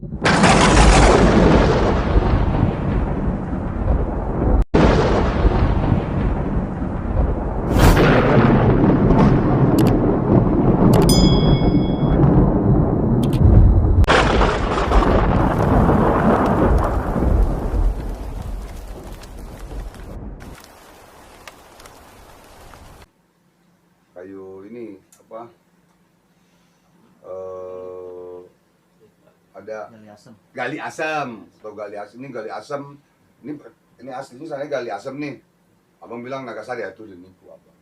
Kayu ini apa? Eh, ada gali asam. Atau gali asam ini gali asam. Ini aslinya saya gali asam nih. Abang bilang Nagasari itu nipu abang.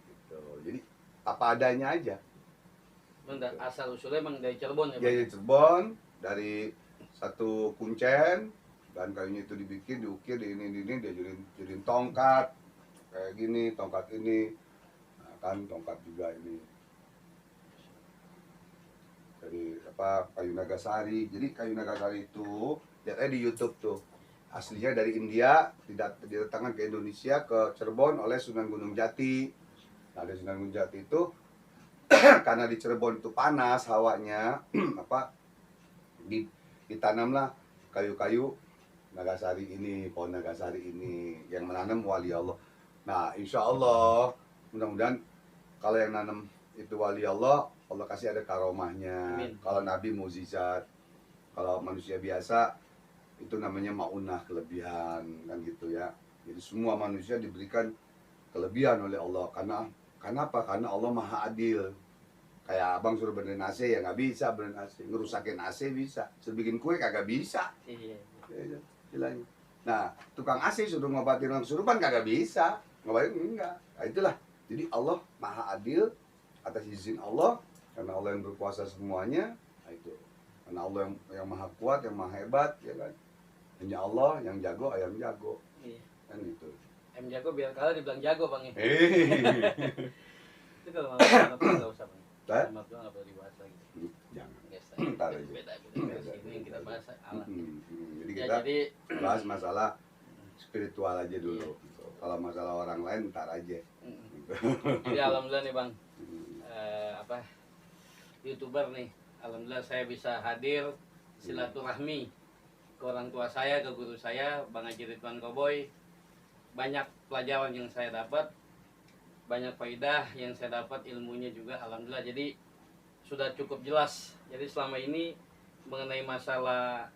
Gitu. Jadi apa adanya aja. Asal usulnya emang dari Cirebon ya? Ya dari Cirebon, dari satu kuncen dan kayunya itu dibikin, diukir, di ini dia jadiin tongkat kayak gini, tongkat ini. Nah, kan tongkat juga ini. Dari apa kayu Nagasari. Jadi kayu Nagasari itu lihat di YouTube tuh. Aslinya dari India, tidak didatangkan ke Indonesia, ke Cirebon oleh Sunan Gunung Jati. Nah, dari Sunan Gunung Jati itu karena di Cirebon itu panas hawanya, apa ditanamlah kayu-kayu Nagasari ini, pohon Nagasari ini yang menanam wali Allah. Nah, insya Allah mudah-mudahan kalau yang nanam itu wali Allah, Allah kasih ada karomahnya. Amin. Kalau Nabi mukjizat, kalau manusia biasa itu namanya maunah, kelebihan kan gitu ya. Jadi semua manusia diberikan kelebihan oleh Allah karena apa? Karena Allah Maha Adil. Kayak abang suruh benerin AC ya nggak bisa benerin AC, ngerusakin AC bisa, suruh bikin kue kagak bisa. Iya. Bilangnya. Nah, tukang AC suruh ngobatin orang kesurupan kagak bisa, ngobatin enggak. Nah, itulah. Jadi Allah Maha Adil atas izin Allah, karena Allah yang berkuasa semuanya. Nah, itu. Karena Allah yang Maha Kuat, yang Maha Hebat, ya kan. Hanya Allah yang jago, ayam jago. Iya. Kan itu. Ayam jago biar kalah dibilang jago bang ya. Itu kalau mau nggak usah bang. Sama tuh nggak perlu dibahas lagi. Jangan. Beda. Ini yang kita bahas alam. Jadi kita bahas masalah spiritual aja dulu. Kalau masalah orang lain ntar aja. Jadi alhamdulillah nih bang, YouTuber nih, alhamdulillah saya bisa hadir silaturahmi ke orang tua saya, ke guru saya, Bang Haji Ridwan Koboy. Banyak pelajaran yang saya dapat, banyak faidah yang saya dapat, ilmunya juga alhamdulillah. Jadi sudah cukup jelas. Jadi selama ini mengenai masalah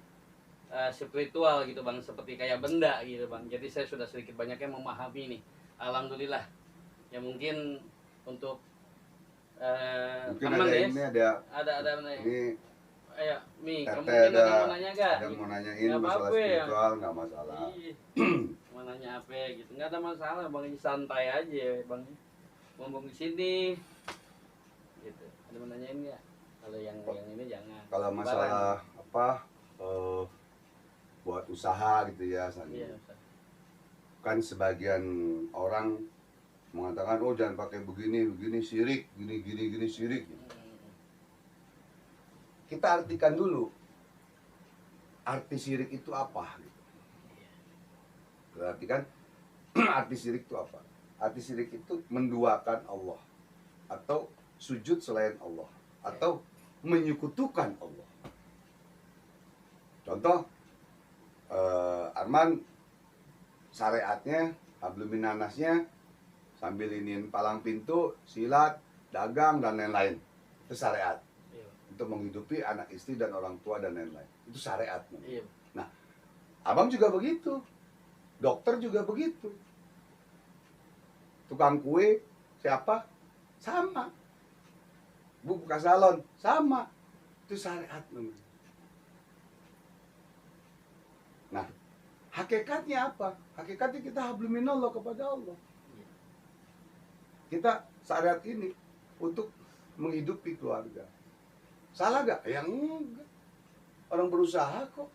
spiritual gitu bang, seperti kayak benda gitu bang. Jadi saya sudah sedikit banyaknya memahami nih, alhamdulillah. Ya mungkin untuk mungkin ada ya, ini ada ini ayo Mi, kamu mungkin ada mau nanya gak? Ada mau nanyain masalah spiritual, nggak masalah. Mau nanya apa gitu, nggak ada masalah bang, ini santai aja bang. Ngomong di sini, gitu. Ada mau nanyain nggak? Kalau yang ini jangan. Kalau masalah apa, buat usaha gitu ya, iya, kan sebagian orang mengatakan oh jangan pakai begini syirik, gini syirik. Kita artikan dulu arti syirik itu apa gitu. Berarti kan arti syirik itu apa? Arti syirik itu menduakan Allah atau sujud selain Allah atau menyekutukan Allah. Contoh Arman syariatnya hablum minannasnya sambil iniin palang pintu, silat, dagang dan lain-lain. Itu syariat. Untuk menghidupi anak istri dan orang tua dan lain-lain. Itu syariat. Iya. Nah, abang juga begitu. Dokter juga begitu. Tukang kue, siapa? Sama. Buka salon, sama. Itu syariat. Nah, hakikatnya apa? Hakikatnya kita habluminallah kepada Allah. Kita syariat ini untuk menghidupi keluarga. Salah gak? Yang enggak. Orang berusaha kok.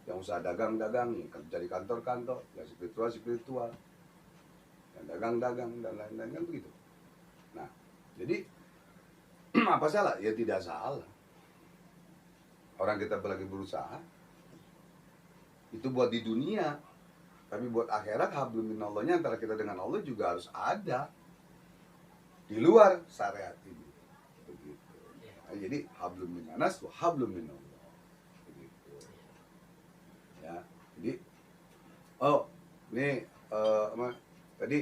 Yang usaha dagang-dagang, kerja di kantor-kantor, yang spiritual, yang dagang-dagang dan lain-lain kan begitu. Nah, jadi apa salah? Ya tidak salah. Orang kita lagi berusaha itu buat di dunia, tapi buat akhirat hablum minallahnya antara kita dengan Allah juga harus ada di luar syariat ini. Begitu. Nah, Jadi hablum minanas wa hablum minallah. Begitu. Ya. Jadi ini tadi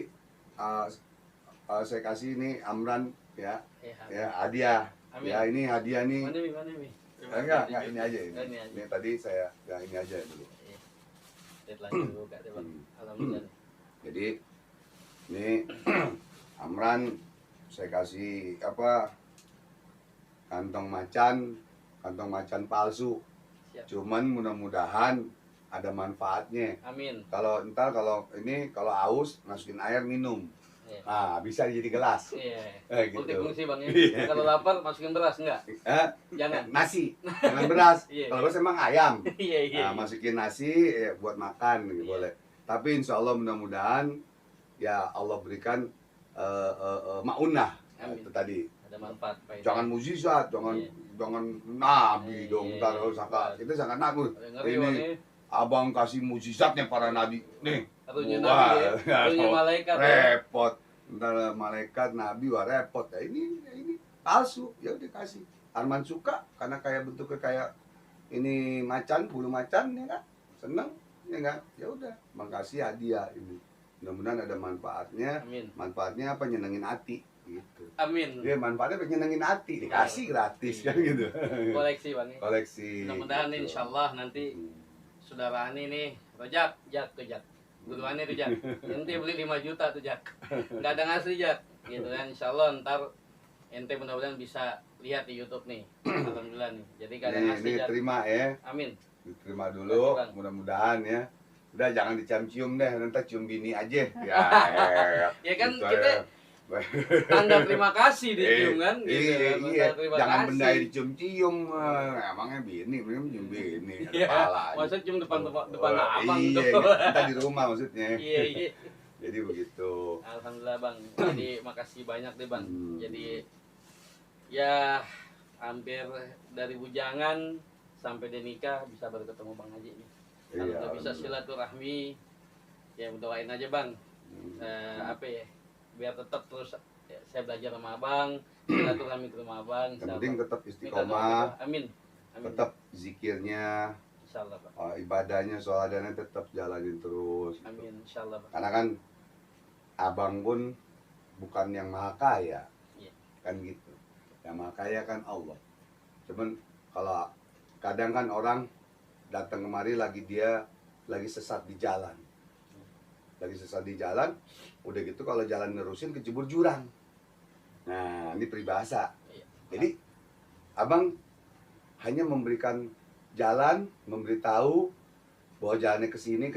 saya kasih ini Amran ya. Ya, hadiah. Amin. Ya, ini hadiah nih. Mana nih? Enggak, ini aja ini. Ini aja. Ini tadi saya ini aja dulu. Lihat lagi dulu Kak, Bang. Alhamdulillah. Jadi ini Amran saya kasih kantong macan palsu. Siap. Cuman mudah-mudahan ada manfaatnya. Amin. Kalau aus masukin air minum. Iya. Ah, bisa jadi gelas. Iya. Gitu. Multifungsi Bang ya. Iya. Kalau lapar masukin beras enggak? Jangan. Nasi, jangan beras. Iya. Kalau beras emang ayam. Iya. Nah, masukin nasi buat makan gitu, Iya. boleh. Tapi insya Allah mudah-mudahan ya Allah berikan maunah. Amin. Itu tadi. Ada manfaat Pak. Jangan mukjizat, jangan Iya. jangan nabi Iya. dong. Ntar sangka kita sangat nabi. Ngeri Bang ya. Abang kasih mukjizatnya para nabi. Nih. Harunya Wah, nabi ya. Harunya malaikat. Ya. Repot. Ntar malaikat nabi wah repot. Ya ini palsu. Ya udah kasih. Arman suka karena kayak bentuknya kayak ini macan, bulu macan ya kan. Seneng ya kan. Ya udah, makasih hadiah ini. Mudah-mudahan ada manfaatnya. Amin. Manfaatnya apa? Nyenengin hati gitu. Amin. Dia manfaatnya nyenengin hati, dikasih gratis kan gitu. Koleksi Bang ya. Koleksi. Mudah-mudahan gitu. insyaallah nanti saudara Ani nih, Rojak, Jak tuh Jak. Guru Ani tuh Jak. Ente beli 5 juta tuh Jak. Enggak ada ngasih Jak. Gitu kan insyaallah ntar ente mudah-mudahan bisa lihat di YouTube nih. Alhamdulillah nih. Jadi gak ada ngasih Ini Jak. terima ya. Amin. Diterima dulu, Terima kasih, Bang. mudah-mudahan ya. Udah jangan dicium-cium deh, nanti cium bini aja. Ya, Ya kan gitu kita ya. tanda terima kasih dicium kan gitu. Iya, kan. iya. Tanda terima Jangan kasih. benda dicium-cium. Emangnya bini, belum cium bini. Ada Iya. kepala aja. Masa cium depan Oh, abang iya, tuh. kita di rumah maksudnya. Iya, iya. Jadi begitu. Alhamdulillah Bang. Jadi makasih banyak deh Bang. Hmm. Jadi ya hampir dari bujangan sampai dia nikah bisa baru ketemu Bang Haji nih. Kalau Iya, udah bisa alhamdulillah. silaturahmi, ya doain aja Bang. Apa ya? Biar tetap terus ya, saya belajar sama Abang, silaturahmi ke rumah Abang. Yang penting tetap Minta doa istiqomah, kita. Amin. Amin. tetap zikirnya, Insyaallah Bang. ibadahnya, sholatnya tetap jalanin terus. Amin. Insyaallah Bang. Karena kan abang pun bukan yang maha kaya, Iya. kan gitu. Yang maha kaya kan Allah. Cuman kalau kadang kan orang datang kemari lagi sesat di jalan, udah gitu kalau jalan nerusin kejebur jurang. Nah ini peribahasa. Iya. Jadi abang hanya memberikan jalan, memberitahu bahwa jalannya ke sini,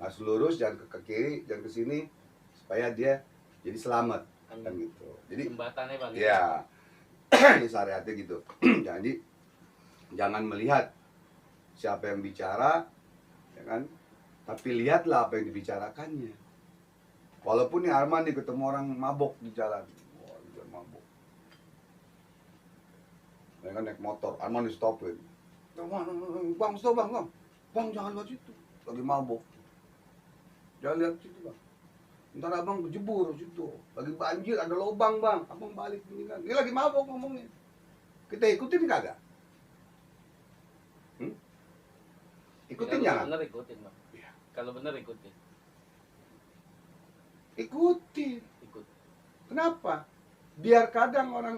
harus lurus, jangan ke kiri, jangan ke sini, supaya dia jadi selamat, kan Amin. gitu. Jadi Jembatannya Bang. ya, ini syariatnya gitu. Jadi jangan melihat siapa yang bicara, ya kan? Tapi lihatlah apa yang dibicarakannya. Walaupun nih Arman nih ketemu orang mabok di jalan, wah dia mabok. Ya kan naik motor, Arman di stopin. Bang, stop bang, jangan lewat situ, lagi mabok. Jangan lihat situ bang. Ntar abang kejebur situ, lagi banjir ada lubang bang, abang balik ini kan. Dia lagi mabok ngomongnya. Kita ikutin kagak? Ikutin Kalau jangan? bener ikutin Bang. Iya. Kalau bener ikutin. Ikutin. Ikut. Kenapa? Biar kadang orang,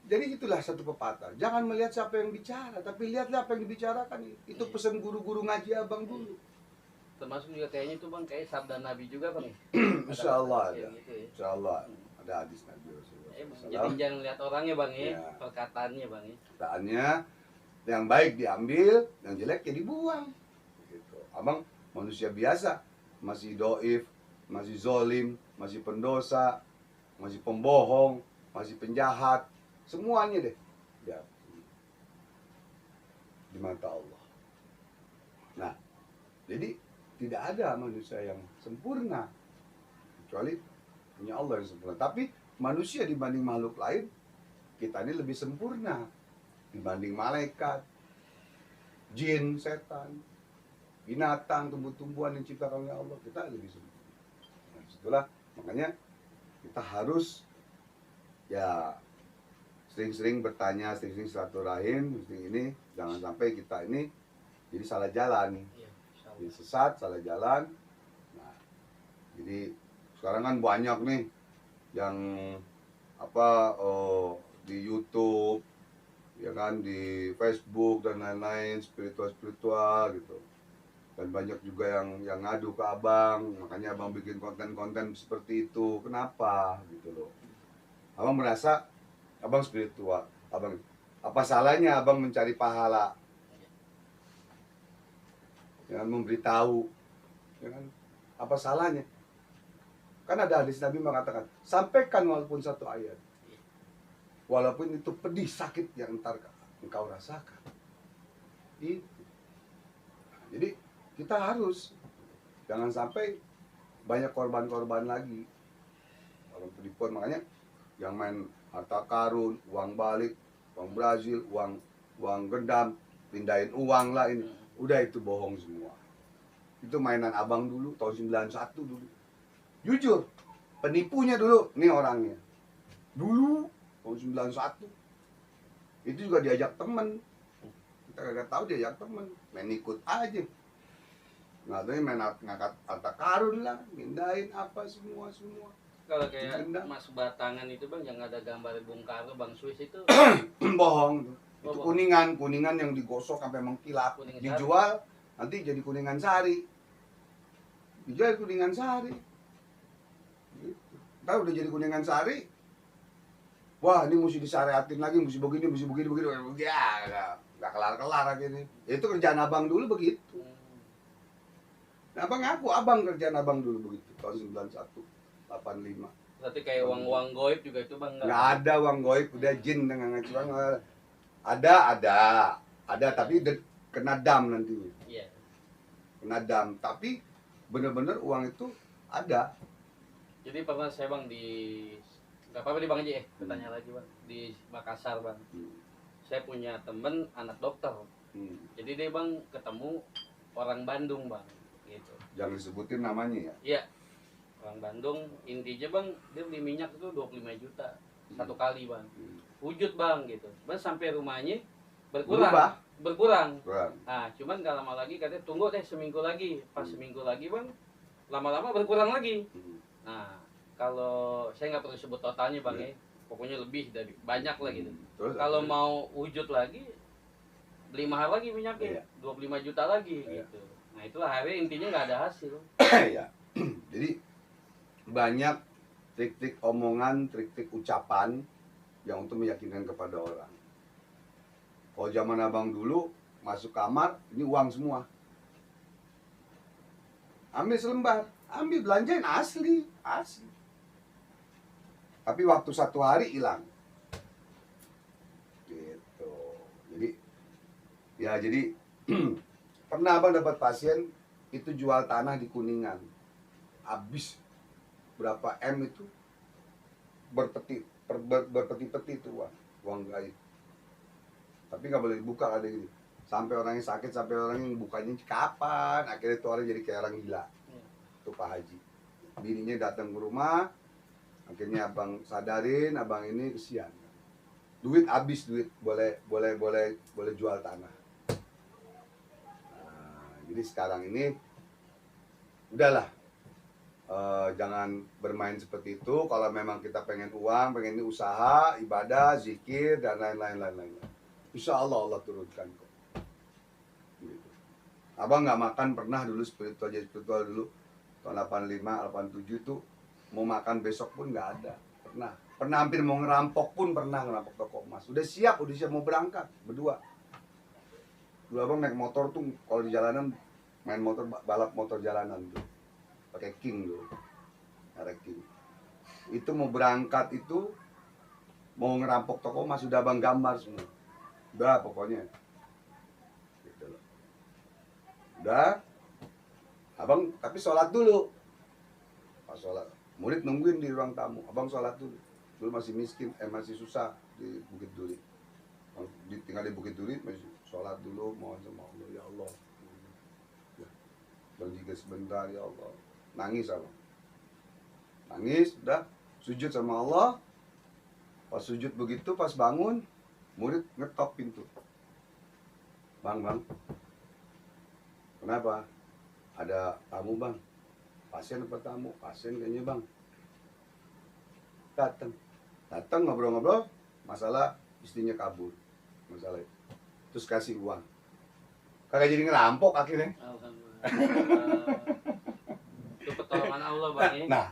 jadi itulah satu pepatah. Jangan melihat siapa yang bicara, tapi lihatlah apa yang dibicarakan. Itu pesan guru-guru ngaji abang dulu. Termasuk juga kayaknya itu Bang kayak sabda Nabi juga Bang. Insya Allah ada. Gitu ya. Insya Allah ada hadis Nabi Rasulullah Jadi SAW. jangan lihat orangnya Bang ya, Iya. perkataannya Bang ya. Perkataannya yang baik diambil, yang jelek ya dibuang. Gitu. Abang manusia biasa, masih doif, masih zolim, masih pendosa, masih pembohong, masih penjahat, semuanya deh. Ya. Di mata Allah. Nah, jadi tidak ada manusia yang sempurna kecuali punya Allah yang sempurna. Tapi manusia dibanding makhluk lain, kita ini lebih sempurna dibanding malaikat, jin, setan, binatang, tumbuh-tumbuhan yang diciptakan oleh Allah. Kita lebih sempurna. Nah, itulah makanya kita harus ya sering-sering bertanya, sering-sering silaturahim, sering ini, jangan sampai kita ini jadi salah jalan, Iya, insya jadi Allah. sesat, salah jalan. Nah, jadi sekarang kan banyak nih yang apa di YouTube, ya kan, di Facebook dan lain-lain, spiritual gitu. Dan banyak juga yang ngadu ke abang, makanya abang bikin konten-konten seperti itu. Kenapa gitu loh? Abang merasa abang spiritual, abang apa salahnya abang mencari pahala, ya kan, memberitahu, ya kan, apa salahnya? Kan ada hadis Nabi mengatakan, sampaikan walaupun satu ayat, walaupun itu pedih sakit yang ntar engkau rasakan. Itu. Jadi kita harus jangan sampai banyak korban-korban lagi orang penipuan. Makanya yang main harta karun, uang balik, uang Brazil, uang gendam, pindahin uang lah ini, udah itu bohong semua. Itu mainan abang dulu tahun 91 dulu. Jujur, penipunya dulu nih orangnya. Dulu tahun 91 itu juga diajak temen, kita kagak tahu diajak temen, main ikut aja. Nggak tahu main ngangkat harta karun lah, mindahin apa semua. Kalau kayak Dendam. Mas Batangan itu bang, yang ada gambar Bung Karno, Bang Swiss itu Bohong. Itu Oh, kuningan yang digosok sampai mengkilap, Kuningan dijual nanti jadi kuningan sari. Dijual kuningan sari. Gitu. Ntar udah jadi kuningan sari. Wah, ini mesti disyariatin lagi, mesti begini. Ya, nggak kelar-kelar akhirnya. Itu kerjaan abang dulu begitu. Nah, abang ngaku, abang kerjaan abang dulu begitu tahun 91, 85. Berarti kayak uang-uang goib juga itu bang Nggak ada uang goib, udah jin dengan ngaji bang. Ada, tapi kena dam nantinya. Iya. Kena dam, tapi bener-bener uang itu ada. Jadi pernah saya bang di, nggak apa-apa di bang aja ya, bertanya lagi bang, di Makassar bang. Saya punya temen anak dokter. Jadi dia bang ketemu orang Bandung bang, gitu. Jangan disebutin namanya ya. Iya, orang Bandung. Intinya bang, dia beli minyak itu 25 juta satu kali bang. Wujud bang gitu. Bang sampai rumahnya berkurang. Berkurang. Nah, cuman gak lama lagi katanya tunggu deh seminggu lagi. Pas seminggu lagi bang, lama-lama berkurang lagi. Nah, kalau saya nggak perlu sebut totalnya bang ya, pokoknya lebih dari banyak lah gitu. Terus Kalau mau wujud lagi, beli mahal lagi minyaknya, 25 juta lagi gitu. Nah itulah akhirnya intinya nggak ada hasil. ya. Jadi banyak trik-trik omongan, trik-trik ucapan yang untuk meyakinkan kepada orang. Kalau zaman abang dulu masuk kamar, ini uang semua. Ambil selembar, ambil belanjain asli. Tapi waktu satu hari hilang. Gitu. Jadi pernah abang dapat pasien itu jual tanah di Kuningan. Habis berapa M itu berpeti-peti itu uang gaib. Tapi nggak boleh dibuka, ada gini. Sampai orang yang sakit, sampai orang yang bukanya kapan, akhirnya itu orang jadi kayak orang gila. Itu Pak Haji. Bininya datang ke rumah, akhirnya abang sadarin, abang ini kesian. Duit habis, boleh jual tanah. Nah, jadi sekarang ini udahlah, jangan bermain seperti itu. Kalau memang kita pengen uang, pengen ini usaha, ibadah, zikir dan lain-lain. Insya Allah Allah turunkan kok. Gitu. Abang nggak makan pernah dulu spiritual dulu tahun 85, 87 itu mau makan besok pun nggak ada. Pernah hampir mau ngerampok pun pernah, ngerampok toko emas. Udah siap mau berangkat berdua. Dulu abang naik motor tuh kalau di jalanan main motor, balap motor jalanan tuh pakai King dulu, merek King. Itu mau berangkat itu mau ngerampok toko emas, sudah abang gambar semua. Udah pokoknya gitu loh. Udah abang tapi sholat dulu. Pas sholat murid nungguin di ruang tamu, abang sholat dulu. Dulu masih miskin, masih susah di Bukit Duri. Tinggal di Bukit Duri masih sholat dulu, mohon sama Allah, ya Allah. Berzikir sebentar, ya Allah. Nangis abang. Nangis, udah sujud sama Allah. Pas sujud begitu, pas bangun, murid ngetop pintu. Bang, kenapa? Ada tamu bang. Pasien apa tamu? Pasien kayaknya bang. Datang ngobrol-ngobrol, masalah istrinya kabur. Masalah itu. Terus kasih uang. Kagak jadi ngerampok akhirnya. Alhamdulillah. Itu pertolongan Allah bang ya. Nah,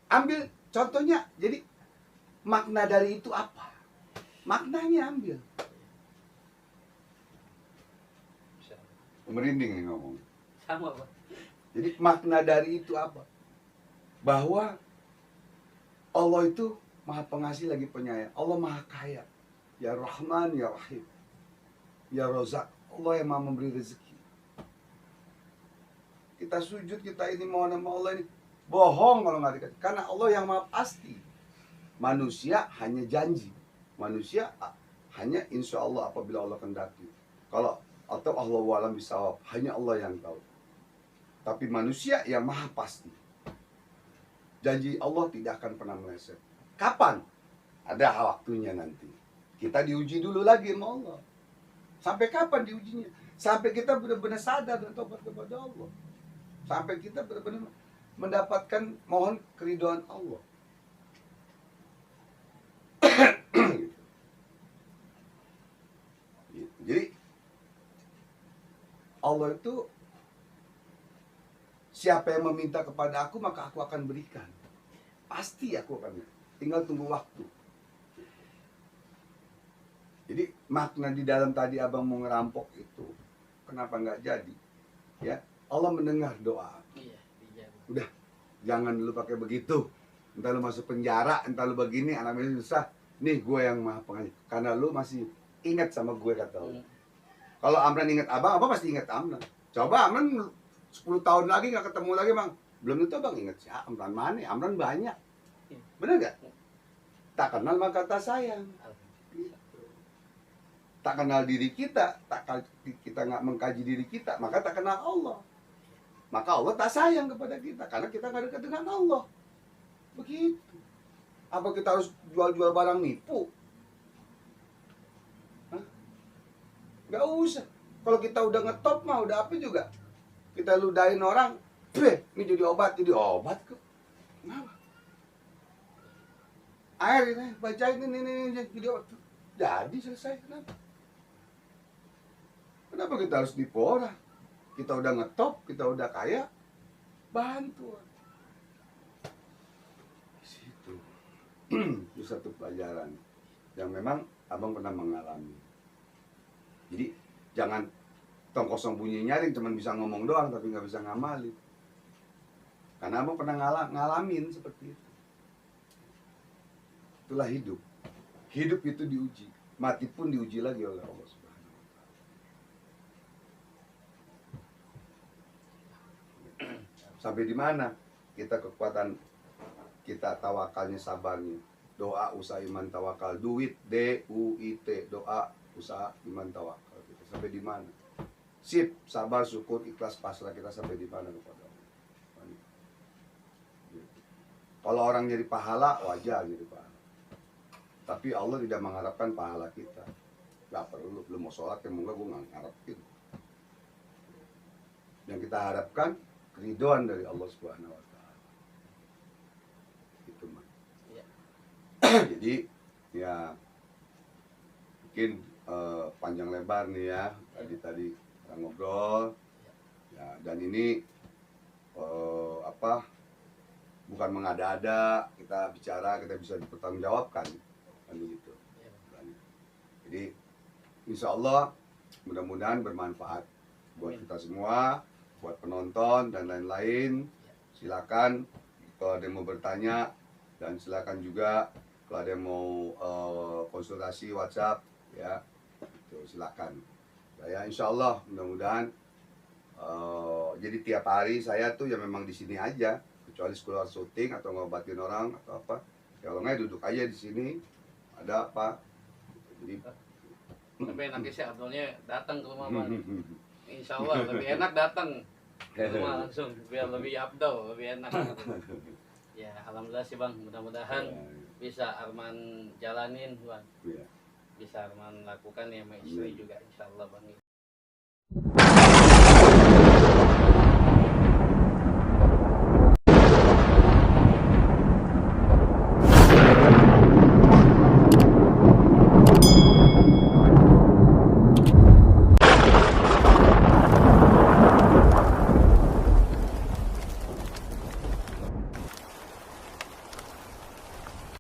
ambil contohnya. Jadi makna dari itu apa? Maknanya ambil. Merinding nih ngomong. Sama bang. Jadi makna dari itu apa? Bahwa Allah itu maha pengasih lagi penyayang. Allah maha kaya. Ya Rahman, ya Rahim. Ya Razak. Allah yang maha memberi rezeki. Kita sujud, kita ini mohon sama Allah ini. Bohong kalau nggak dikasih. Karena Allah yang maha pasti. Manusia hanya janji. Manusia hanya insya Allah apabila Allah kendaki. Kalau atau Allah walam bisawab, hanya Allah yang tahu. Tapi manusia yang maha pasti. Janji Allah tidak akan pernah meleset. Kapan? Ada waktunya nanti. Kita diuji dulu lagi sama Allah. Sampai kapan diujinya? Sampai kita benar-benar sadar dan tobat kepada Allah. Sampai kita benar-benar mendapatkan mohon keridhaan Allah. Jadi Allah itu siapa yang meminta kepada aku maka aku akan berikan. Pasti aku akan. Tinggal tunggu waktu. Jadi makna di dalam tadi abang mau ngerampok itu kenapa nggak jadi? Ya Allah mendengar doa. Iya, iya. Udah jangan dulu pakai begitu. Entah lu masuk penjara, entah lu begini, anak ini susah. Nih gue yang maha pengasih. Karena lu masih ingat sama gue kata Allah. Kalau Amran ingat abang, abang pasti ingat Amran. Coba Amran 10 tahun lagi nggak ketemu lagi bang. Belum itu abang ingat si Amran mana? Amran banyak. Bener nggak? Tak kenal maka tak sayang. Tak kenal diri kita, kita nggak mengkaji diri kita, maka tak kenal Allah. Maka Allah tak sayang kepada kita karena kita nggak dekat dengan Allah. Begitu. Apa kita harus jual-jual barang nipu? Gak usah. Kalau kita udah ngetop mah udah apa juga. Kita ludahin orang, ini jadi obat kok. Kenapa? Air ini, bacain ini jadi obat. Jadi selesai, kenapa? Kenapa kita harus nipu orang? Kita udah ngetop, kita udah kaya, bantu. Situ. Itu satu pelajaran yang memang abang pernah mengalami. Jadi jangan tong kosong bunyi nyaring, cuman bisa ngomong doang tapi nggak bisa ngamalin. Karena abang pernah ngalamin seperti itu. Itulah hidup. Hidup itu diuji, mati pun diuji lagi oleh Allah Subhanahu wa Ta'ala. Sampai di mana kita kekuatan kita tawakalnya, sabarnya. Doa, usaha, iman, tawakal. Duit, D-U-I-T, doa, usaha, iman, tawakal. Kita sampai di mana? Sip, sabar, syukur, ikhlas, pasrah. Kita sampai di mana kepada Allah. Kalau orang jadi pahala, wajar jadi pahala. Tapi Allah tidak mengharapkan pahala kita. Gak perlu, belum mau sholat, yang enggak gue gak ngarepin. Yang kita harapkan keridhaan dari Allah Subhanahu wa Ta'ala. Itu mah. Ya. Jadi ya mungkin panjang lebar nih ya. Tadi kita ngobrol. Ya, dan ini bukan mengada-ada, kita bicara, kita bisa dipertanggungjawabkan. Kan begitu. Jadi insya Allah mudah-mudahan bermanfaat buat kita semua, buat penonton dan lain-lain. Silakan kalau ada yang mau bertanya, dan silakan juga kalau ada yang mau konsultasi WhatsApp ya, itu silakan. Saya insya Allah mudah-mudahan jadi tiap hari saya tuh ya memang di sini aja, kecuali keluar syuting atau ngobatin orang atau apa. Kalau nggak duduk aja di sini. Ada apa? Jadi tapi enaknya sih Abdulnya datang ke rumah bang. Insya Allah lebih enak datang ke rumah langsung biar lebih abdul, lebih enak. Ya alhamdulillah sih bang, mudah-mudahan bisa Arman jalanin Bang, Iya. bisa Arman lakukan ya sama istri Amin. juga insya Allah Bang.